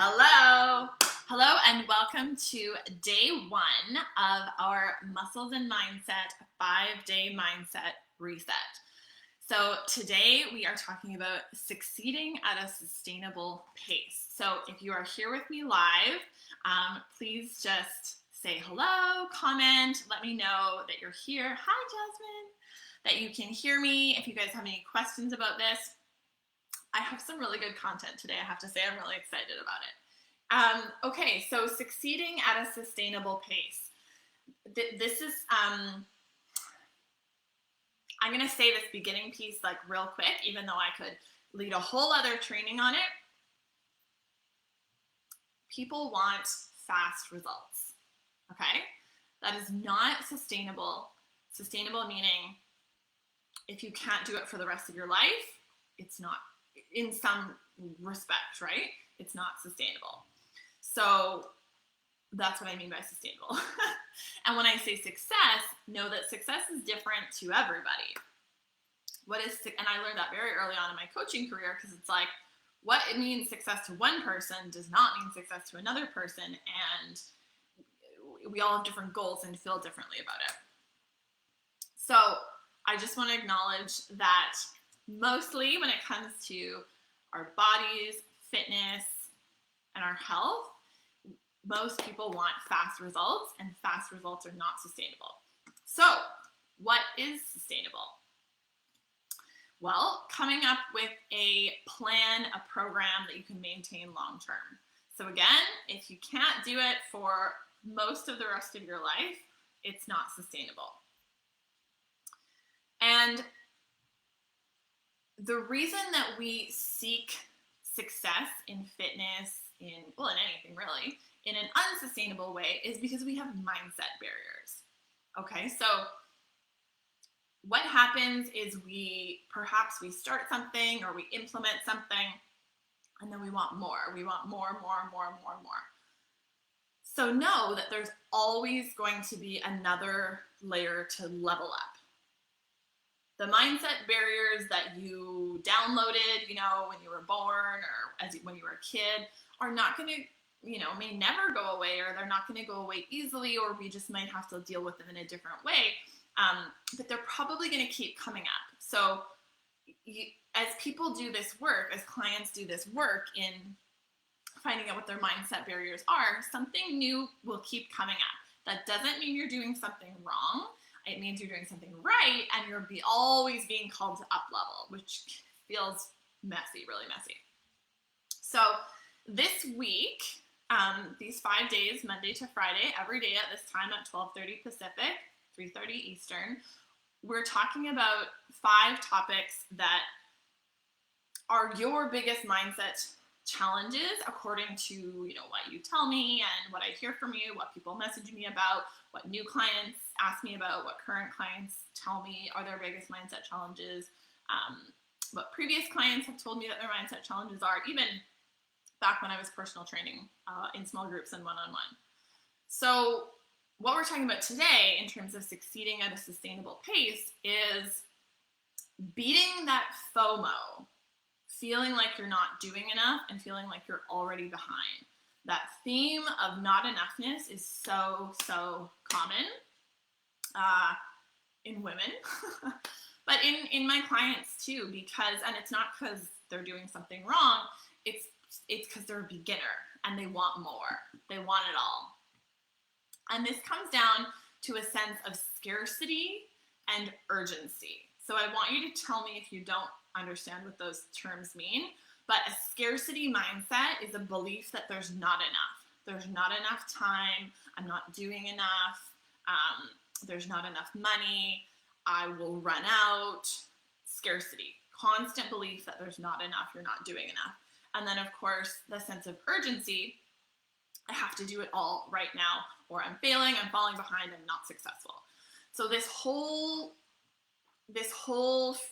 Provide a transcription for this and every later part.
Hello. Hello and welcome to day one of our Muscles and Mindset 5-day mindset reset. So today we are talking about succeeding at a sustainable pace. So if you are here with me live, please just say hello, comment, let me know that you're here. Hi, Jasmine, that you can hear me. If you guys have any questions about this, I have some really good content today. I have to say I'm really excited about it. Okay, so succeeding at a sustainable pace. This is, I'm going to say this beginning piece like real quick, even though I could lead a whole other training on it. People want fast results, okay? That is not sustainable. Sustainable meaning if you can't do it for the rest of your life, it's not, in some respect, right? It's not sustainable. So that's what I mean by sustainable. And when I say success, know that success is different to everybody. And I learned that very early on in my coaching career, because it's like, what it means success to one person does not mean success to another person, and we all have different goals and feel differently about it. So I just want to acknowledge that mostly when it comes to our bodies, fitness, and our health, most people want fast results, and fast results are not sustainable. So what is sustainable? Well, coming up with a plan, a program that you can maintain long term. So again, if you can't do it for most of the rest of your life, it's not sustainable. And the reason that we seek success in fitness, in anything really, in an unsustainable way is because we have mindset barriers. Okay, so what happens is perhaps we start something or we implement something, and then we want more. We want more. So know that there's always going to be another layer to level up. The mindset barriers that you downloaded, when you were born or when you were a kid are not going to, may never go away, or they're not going to go away easily, or we just might have to deal with them in a different way. But they're probably going to keep coming up. So as people do this work, as clients do this work in finding out what their mindset barriers are, something new will keep coming up. That doesn't mean you're doing something wrong. It means you're doing something right, and you're always being called to up level, which feels messy, really messy. So this week, these 5 days, Monday to Friday, every day at this time at 12:30 Pacific, 3:30 Eastern, we're talking about 5 topics that are your biggest mindset challenges according to what you tell me and what I hear from you, what people message me about, what new clients ask me about, what current clients tell me are their biggest mindset challenges, what previous clients have told me that their mindset challenges are, even back when I was personal training in small groups and one-on-one. So what we're talking about today in terms of succeeding at a sustainable pace is beating that FOMO, feeling like you're not doing enough and feeling like you're already behind. That theme of not enoughness is so common in women, but in my clients too, and it's not because they're doing something wrong, it's because they're a beginner and they want more. They want it all. And this comes down to a sense of scarcity and urgency. So I want you to tell me if you don't understand what those terms mean, but a scarcity mindset is a belief that there's not enough. There's not enough time. I'm not doing enough. There's not enough money. I will run out. Scarcity, constant belief that there's not enough, you're not doing enough. And then, of course, the sense of urgency. I have to do it all right now, or I'm failing, I'm falling behind, I'm not successful. So this whole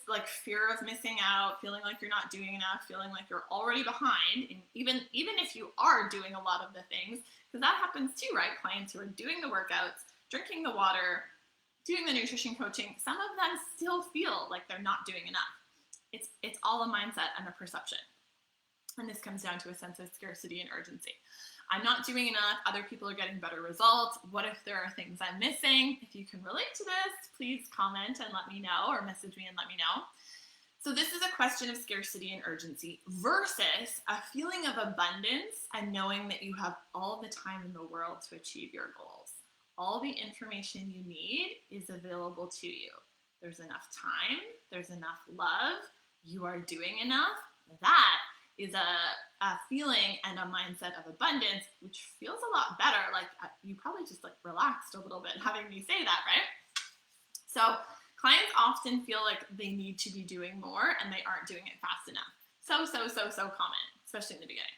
like fear of missing out, feeling like you're not doing enough, feeling like you're already behind, and even if you are doing a lot of the things, because that happens too, right? Clients who are doing the workouts, drinking the water, doing the nutrition coaching, some of them still feel like they're not doing enough. It's all a mindset and a perception. And this comes down to a sense of scarcity and urgency. I'm not doing enough. Other people are getting better results. What if there are things I'm missing? If you can relate to this, please comment and let me know, or message me and let me know. So this is a question of scarcity and urgency versus a feeling of abundance and knowing that you have all the time in the world to achieve your goals. All the information you need is available to you. There's enough time. There's enough love. You are doing enough. That is a feeling and a mindset of abundance, which feels a lot better. Like you probably just like relaxed a little bit having me say that, right? So clients often feel like they need to be doing more and they aren't doing it fast enough. So common, especially in the beginning.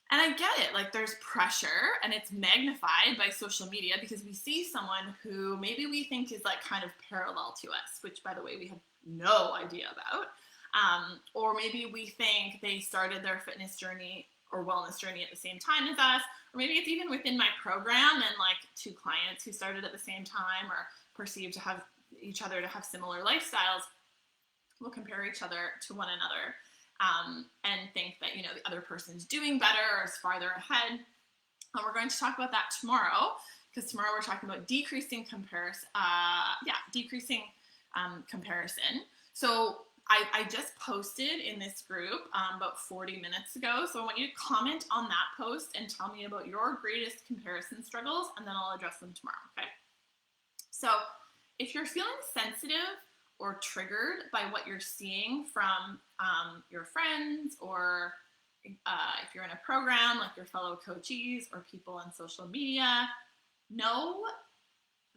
And I get it, like there's pressure and it's magnified by social media because we see someone who maybe we think is like kind of parallel to us, which by the way, we have no idea about. Or maybe we think they started their fitness journey or wellness journey at the same time as us, or maybe it's even within my program and like 2 clients who started at the same time or perceive to have each other to have similar lifestyles will compare each other to one another and think that, you know, the other person's doing better or is farther ahead. And we're going to talk about that tomorrow because tomorrow we're talking about decreasing comparison. Comparison. So I just posted in this group about 40 minutes ago. So I want you to comment on that post and tell me about your greatest comparison struggles, and then I'll address them tomorrow, okay? So if you're feeling sensitive or triggered by what you're seeing from your friends, or if you're in a program like your fellow coachees or people on social media, know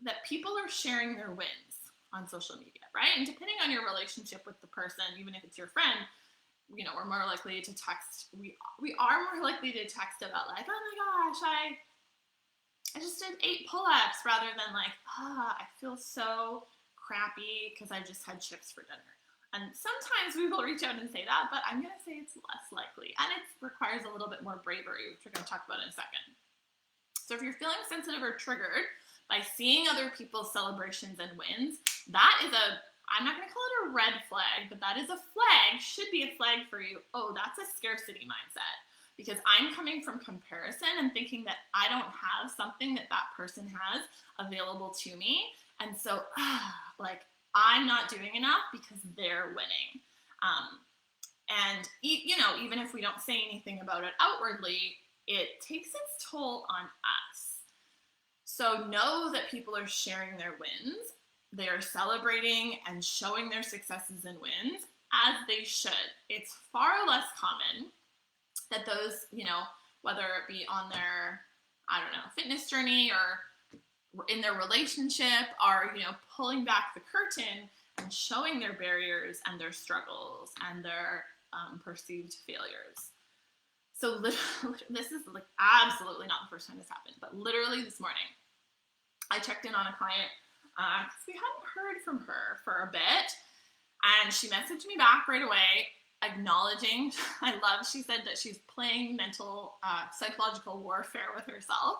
that people are sharing their wins on social media, right? And depending on your relationship with the person, even if it's your friend, you know, we're more likely to text. We are more likely to text about like, oh my gosh, I just did 8 pull-ups rather than like, I feel so crappy because I just had chips for dinner. And sometimes we will reach out and say that, but I'm going to say it's less likely. And it requires a little bit more bravery, which we're going to talk about in a second. So if you're feeling sensitive or triggered by seeing other people's celebrations and wins, that is I'm not going to call it a red flag, but that is a flag, should be a flag for you. Oh, that's a scarcity mindset. Because I'm coming from comparison and thinking that I don't have something that that person has available to me. And so, like, I'm not doing enough because they're winning. And, you know, even if we don't say anything about it outwardly, it takes its toll on us. So know that people are sharing their wins. They are celebrating and showing their successes and wins as they should. It's far less common that those, you know, whether it be on their, I don't know, fitness journey or in their relationship, are, you know, pulling back the curtain and showing their barriers and their struggles and their perceived failures. So this is like absolutely not the first time this happened, but literally this morning, I checked in on a client because we hadn't heard from her for a bit, and she messaged me back right away, acknowledging, she said that she's playing mental, psychological warfare with herself,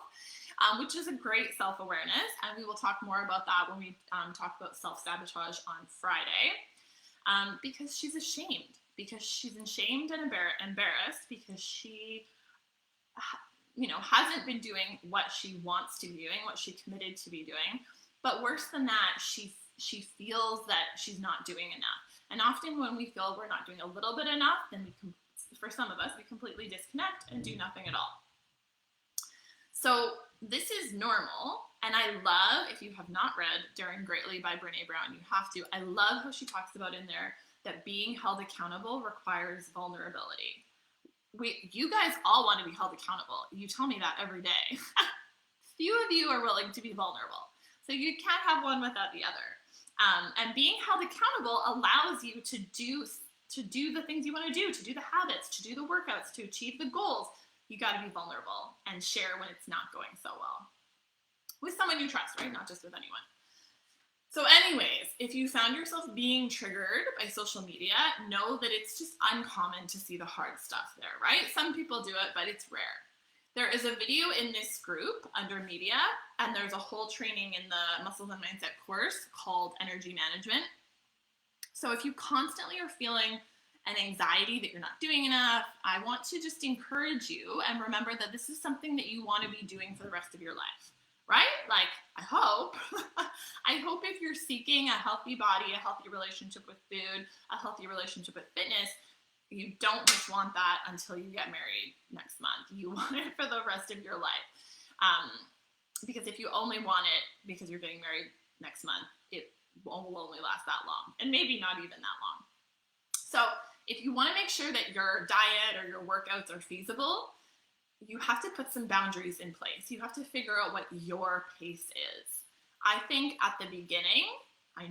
which is a great self-awareness, and we will talk more about that when we talk about self-sabotage on Friday, because she's ashamed, and embarrassed because she, you know, hasn't been doing what she wants to be doing, what she committed to be doing, but worse than that, she feels that she's not doing enough. And often when we feel we're not doing a little bit enough, then for some of us, we completely disconnect and do nothing at all. So this is normal. And I love, if you have not read Daring Greatly by Brené Brown, you have to. I love how she talks about in there that being held accountable requires vulnerability. You guys all want to be held accountable. You tell me that every day. Few of you are willing to be vulnerable. So you can't have one without the other. And being held accountable allows you to do the things you want to do the habits, to do the workouts, to achieve the goals. You got to be vulnerable and share when it's not going so well. With someone you trust, right? Not just with anyone. So anyways, if you found yourself being triggered by social media, know that it's just uncommon to see the hard stuff there, right? Some people do it, but it's rare. There is a video in this group under media, and there's a whole training in the Muscles and Mindset course called Energy Management. So if you constantly are feeling and anxiety that you're not doing enough. I want to just encourage you and remember that this is something that you want to be doing for the rest of your life, right? Like, I hope, I hope if you're seeking a healthy body, a healthy relationship with food, a healthy relationship with fitness, you don't just want that until you get married next month. You want it for the rest of your life. Because if you only want it because you're getting married next month, it will only last that long, and maybe not even that long. So if you want to make sure that your diet or your workouts are feasible, you have to put some boundaries in place. You have to figure out what your pace is. I think at the beginning of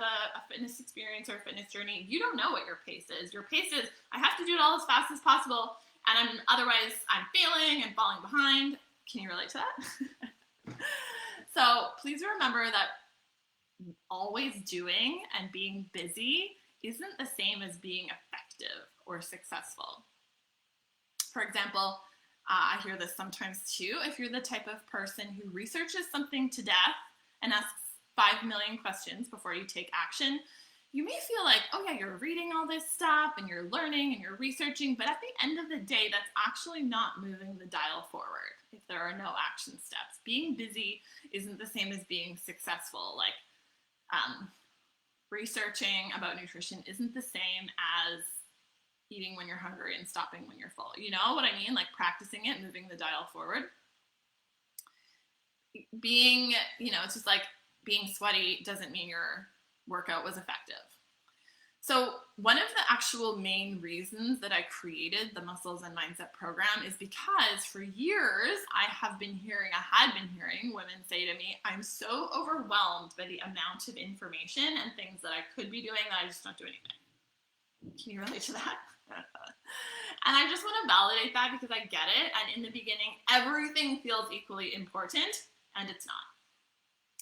a fitness experience or a fitness journey, you don't know what your pace is. Your pace is, I have to do it all as fast as possible, and otherwise I'm failing and falling behind. Can you relate to that? So please remember that always doing and being busy isn't the same as being effective or successful. For example, I hear this sometimes too. If you're the type of person who researches something to death and asks 5 million questions before you take action, you may feel like, oh yeah, you're reading all this stuff and you're learning and you're researching, but at the end of the day, that's actually not moving the dial forward if there are no action steps. Being busy isn't the same as being successful. Like, researching about nutrition isn't the same as eating when you're hungry and stopping when you're full. You know what I mean? Like, practicing it, moving the dial forward. Being, it's just like being sweaty doesn't mean your workout was effective. So one of the actual main reasons that I created the Muscles and Mindset program is because for years I had been hearing women say to me, I'm so overwhelmed by the amount of information and things that I could be doing that I just don't do anything. Can you relate to that? And I just want to validate that because I get it. And in the beginning, everything feels equally important, and it's not.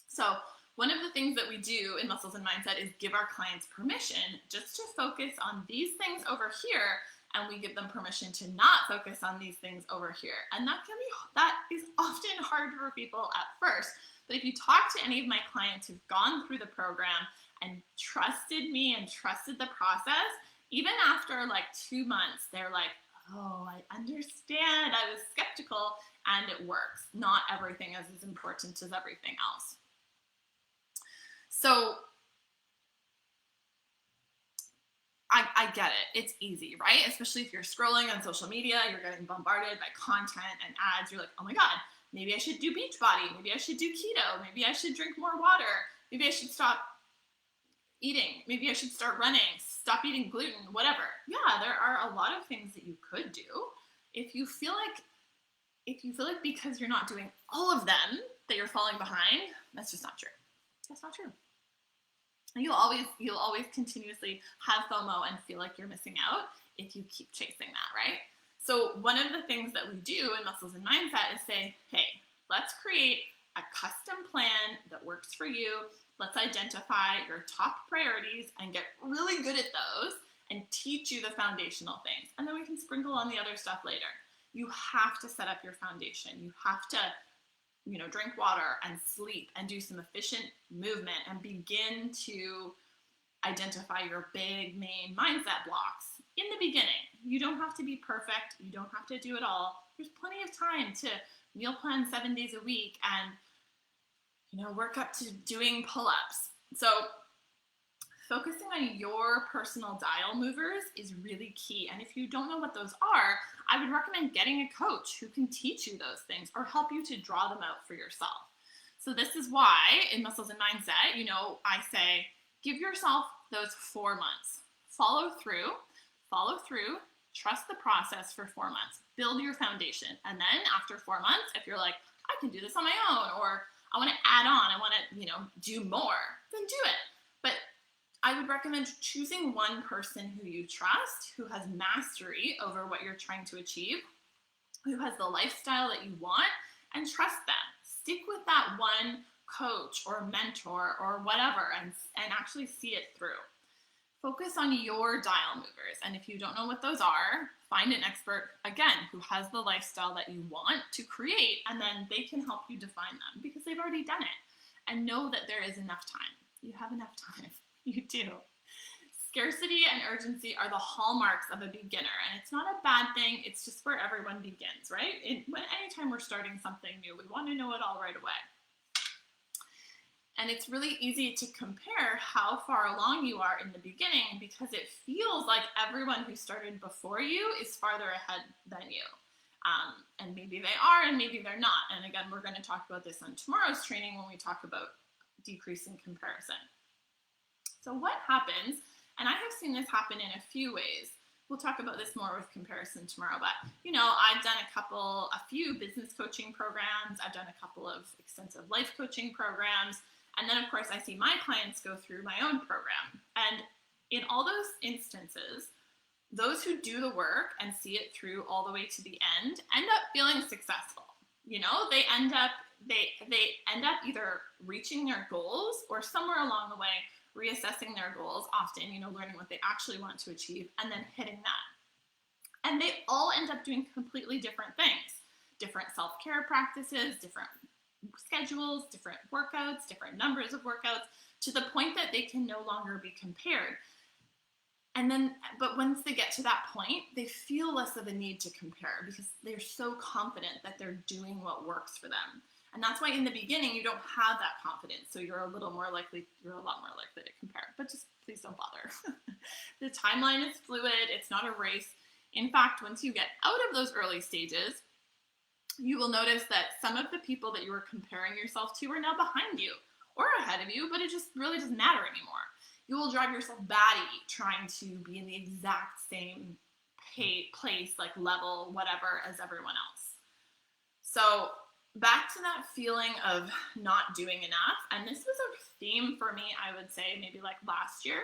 So one of the things that we do in Muscles and Mindset is give our clients permission just to focus on these things over here, and we give them permission to not focus on these things over here. And that is often hard for people at first. But if you talk to any of my clients who've gone through the program and trusted me and trusted the process, even after like 2 months, they're like, oh, I understand. I was skeptical, and it works. Not everything is as important as everything else. So I get it. It's easy, right? Especially if you're scrolling on social media, you're getting bombarded by content and ads. You're like, oh my God, maybe I should do Beachbody. Maybe I should do keto. Maybe I should drink more water. Maybe I should stop eating. Maybe I should start running, stop eating gluten, whatever. Yeah, there are a lot of things that you could do. If you feel like because you're not doing all of them that you're falling behind, that's just not true. That's not true. You'll always continuously have FOMO and feel like you're missing out if you keep chasing that, right? So one of the things that we do in Muscles and Mindset is say, hey, let's create a custom plan that works for you. Let's identify your top priorities and get really good at those and teach you the foundational things. And then we can sprinkle on the other stuff later. You have to set up your foundation. You have to drink water and sleep and do some efficient movement and begin to identify your big main mindset blocks in the beginning. You don't have to be perfect. You don't have to do it all. There's plenty of time to meal plan 7 days a week and, work up to doing pull-ups. So focusing on your personal dial movers is really key. And if you don't know what those are, I would recommend getting a coach who can teach you those things or help you to draw them out for yourself. So this is why in Muscles and Mindset, I say, give yourself those 4 months. Follow through, trust the process for 4 months, build your foundation. And then after 4 months, if you're like, I can do this on my own, or I want to add on, I want to, do more, then do it. But I would recommend choosing one person who you trust, who has mastery over what you're trying to achieve, who has the lifestyle that you want, and trust them. Stick with that one coach or mentor or whatever and actually see it through. Focus on your dial movers. And if you don't know what those are, find an expert, again, who has the lifestyle that you want to create, and then they can help you define them because they've already done it. And know that there is enough time. You have enough time. You do. Scarcity and urgency are the hallmarks of a beginner, and it's not a bad thing. It's just where everyone begins, right? Anytime we're starting something new, we want to know it all right away. And it's really easy to compare how far along you are in the beginning because it feels like everyone who started before you is farther ahead than you. And maybe they are, and maybe they're not. And again, we're going to talk about this on tomorrow's training when we talk about decreasing comparison. So what happens, and I have seen this happen in a few ways. We'll talk about this more with comparison tomorrow, but I've done a few business coaching programs. I've done a couple of extensive life coaching programs. And then of course I see my clients go through my own program. And in all those instances, those who do the work and see it through all the way to the end up feeling successful. They end up either reaching their goals or somewhere along the way reassessing their goals, often, learning what they actually want to achieve and then hitting that. And they all end up doing completely different things, different self-care practices, different schedules, different workouts, different numbers of workouts, to the point that they can no longer be compared. But once they get to that point, they feel less of a need to compare because they're so confident that they're doing what works for them. And that's why in the beginning, you don't have that confidence. So you're a lot more likely to compare, but just please don't bother. The timeline is fluid. It's not a race. In fact, once you get out of those early stages, you will notice that some of the people that you were comparing yourself to are now behind you or ahead of you, but it just really doesn't matter anymore. You will drive yourself batty trying to be in the exact same place, level, whatever, as everyone else. So back to that feeling of not doing enough, and this was a theme for me, I would say, maybe last year,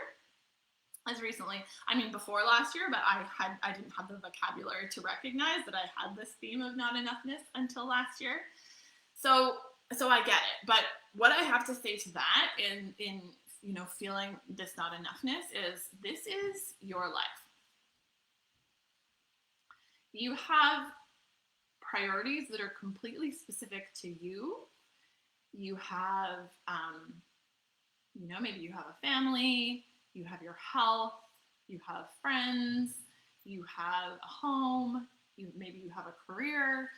before last year, but I didn't have the vocabulary to recognize that I had this theme of not enoughness until last year. So I get it, but what I have to say to that in feeling this not enoughness is this is your life. You have priorities that are completely specific to you. You have, maybe you have a family, you have your health, you have friends, you have a home, maybe you have a career.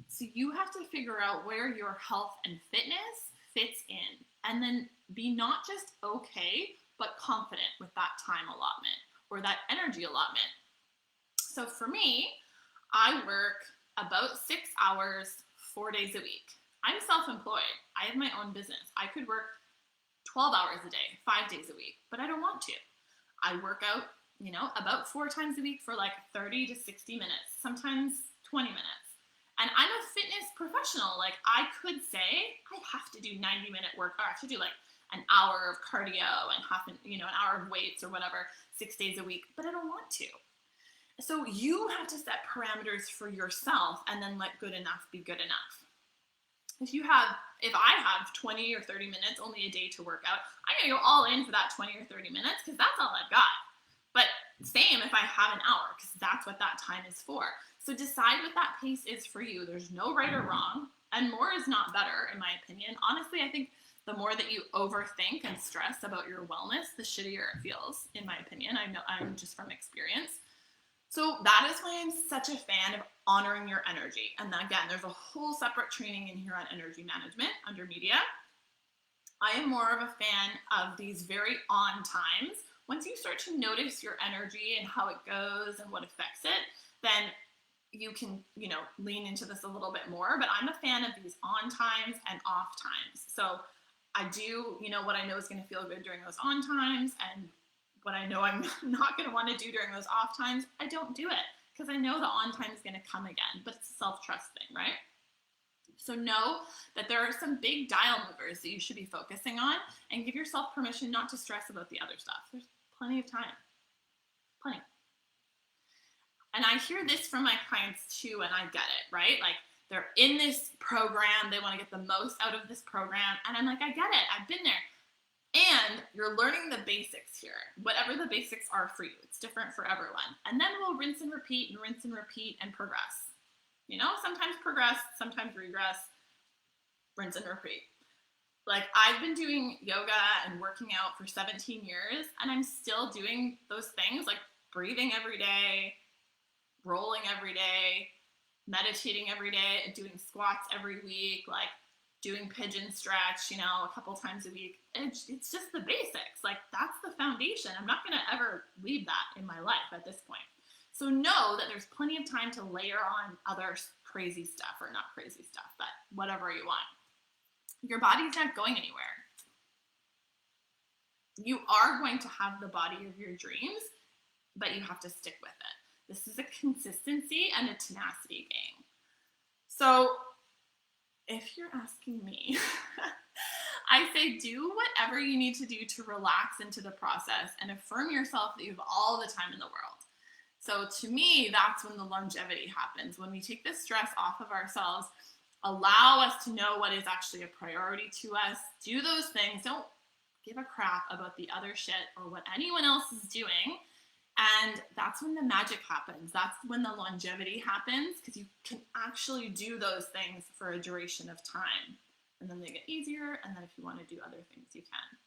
So you have to figure out where your health and fitness fits in, and then be not just okay, but confident with that time allotment or that energy allotment. So for me, I work about 6 hours, 4 days a week. I'm self-employed. I have my own business. I could work 12 hours a day, 5 days a week, but I don't want to. I work out, about 4 times a week for 30 to 60 minutes, sometimes 20 minutes. And I'm a fitness professional. I could say I have to do 90-minute work, or I have to do an hour of cardio and an hour of weights or whatever, 6 days a week, but I don't want to. So you have to set parameters for yourself and then let good enough be good enough. If I have 20 or 30 minutes only a day to work out, I'm going to go all in for that 20 or 30 minutes because that's all I've got. But same if I have an hour, because that's what that time is for. So decide what that pace is for you. There's no right or wrong, and more is not better, in my opinion. Honestly, I think the more that you overthink and stress about your wellness, the shittier it feels, in my opinion. I'm just from experience. So that is why I'm such a fan of honoring your energy. And again, there's a whole separate training in here on energy management under media. I am more of a fan of these very on times. Once you start to notice your energy and how it goes and what affects it, then you can, lean into this a little bit more. But I'm a fan of these on times and off times. So I do, what I know is going to feel good during those on times, and what I know I'm not going to want to do during those off times, I don't do it because I know the on time is going to come again, but it's a self-trust thing, right? So know that there are some big dial movers that you should be focusing on, and give yourself permission not to stress about the other stuff. There's plenty of time, plenty. And I hear this from my clients too, and I get it, right? They're in this program, they want to get the most out of this program, and I'm I get it, I've been there. And you're learning the basics here, whatever the basics are for you. It's different for everyone. And then we'll rinse and repeat and progress. Sometimes progress, sometimes regress, rinse and repeat. Like, I've been doing yoga and working out for 17 years, and I'm still doing those things, like breathing every day, rolling every day, meditating every day, doing squats every week, like doing pigeon stretch, a couple times a week. It's just the basics. Like, that's the foundation. I'm not going to ever leave that in my life at this point. So know that there's plenty of time to layer on other crazy stuff, or not crazy stuff, but whatever you want. Your body's not going anywhere. You are going to have the body of your dreams, but you have to stick with it. This is a consistency and a tenacity game. So if you're asking me, I say do whatever you need to do to relax into the process and affirm yourself that you have all the time in the world. So to me, that's when the longevity happens. When we take the stress off of ourselves, allow us to know what is actually a priority to us, do those things, don't give a crap about the other shit or what anyone else is doing. And that's when the magic happens. That's when the longevity happens, because you can actually do those things for a duration of time. And then they get easier, and then if you want to do other things, you can.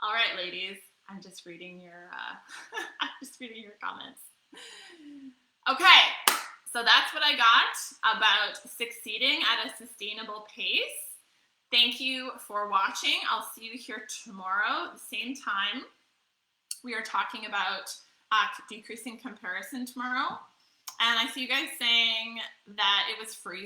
All right, ladies, I'm just reading your comments. Okay, so that's what I got about succeeding at a sustainable pace. Thank you for watching. I'll see you here tomorrow, the same time. We are talking about decreasing comparison tomorrow. And I see you guys saying that it was freezing.